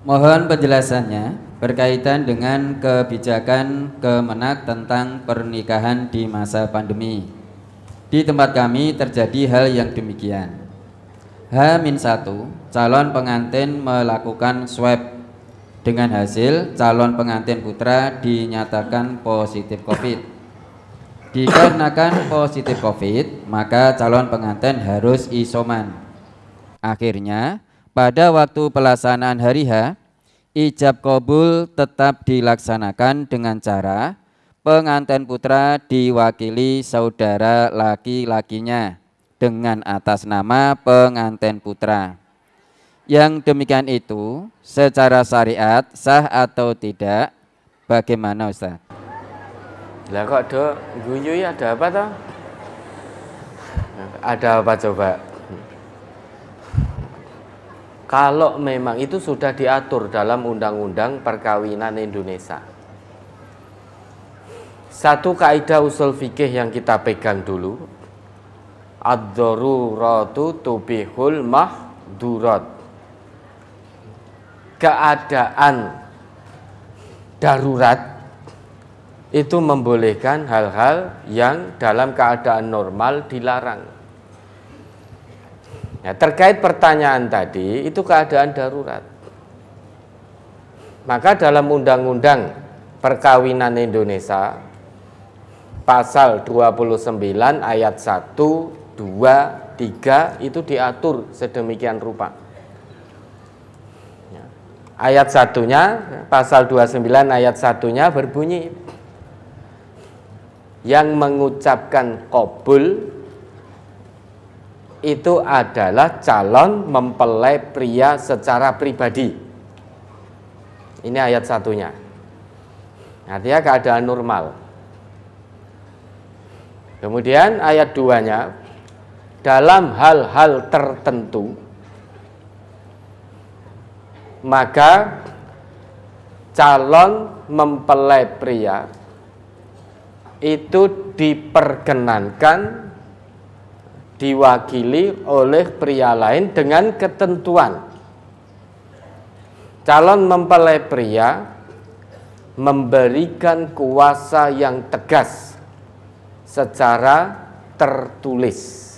Mohon penjelasannya berkaitan dengan kebijakan Kemenak tentang pernikahan di masa pandemi. Di tempat kami terjadi hal yang demikian. H-1, calon pengantin melakukan swab. Dengan hasil, calon pengantin putra dinyatakan positif COVID. Dikarenakan positif COVID, maka calon pengantin harus isoman. Akhirnya, pada waktu pelaksanaan hari H, ijab kabul tetap dilaksanakan dengan cara pengantin putra diwakili saudara laki-lakinya dengan atas nama pengantin putra. Yang demikian itu secara syariat sah atau tidak? Bagaimana Ustaz? Lah kok do guyu ya, ada apa toh? Ada apa coba? Kalau memang itu sudah diatur dalam Undang-Undang Perkawinan Indonesia. Satu kaidah usul fikih yang kita pegang dulu, ad-daruratu tubihul mahdurat. Keadaan darurat itu membolehkan hal-hal yang dalam keadaan normal dilarang. Ya, terkait pertanyaan tadi, itu keadaan darurat. Maka dalam Undang-Undang Perkawinan Indonesia pasal 29 ayat 1, 2, 3 itu diatur sedemikian rupa. Ya. Ayat satunya, pasal 29 ayat satunya berbunyi, yang mengucapkan qabul itu adalah calon mempelai pria secara pribadi. Ini ayat satunya. Artinya keadaan normal. Kemudian ayat 2-nya, dalam hal-hal tertentu maka calon mempelai pria itu diperkenankan diwakili oleh pria lain dengan ketentuan calon mempelai pria memberikan kuasa yang tegas secara tertulis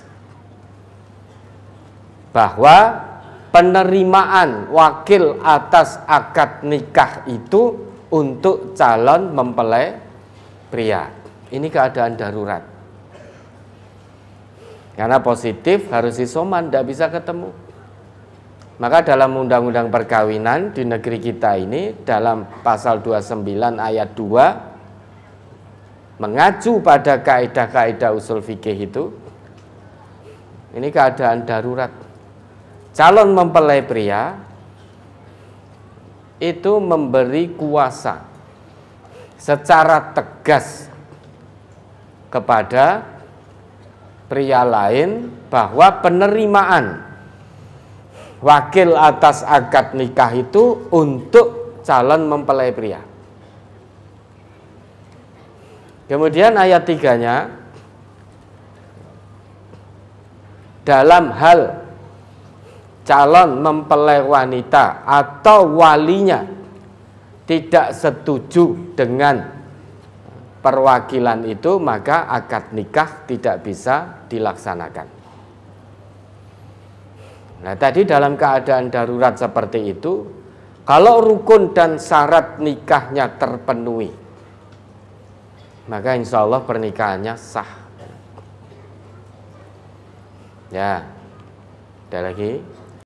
bahwa penerimaan wakil atas akad nikah itu untuk calon mempelai pria. Ini keadaan darurat. Karena positif harus isoman, tidak bisa ketemu. Maka dalam Undang-Undang Perkawinan di negeri kita ini, dalam pasal 29 ayat 2, mengacu pada kaidah-kaidah usul fikih itu, ini keadaan darurat. Calon mempelai pria itu memberi kuasa secara tegas kepada pria lain bahwa penerimaan wakil atas akad nikah itu untuk calon mempelai pria. Kemudian ayat 3-nya, dalam hal calon mempelai wanita atau walinya tidak setuju dengan perwakilan itu, maka akad nikah tidak bisa dilaksanakan. Nah, tadi dalam keadaan darurat seperti itu, kalau rukun dan syarat nikahnya terpenuhi, maka insya Allah pernikahannya sah. Ya, ada lagi.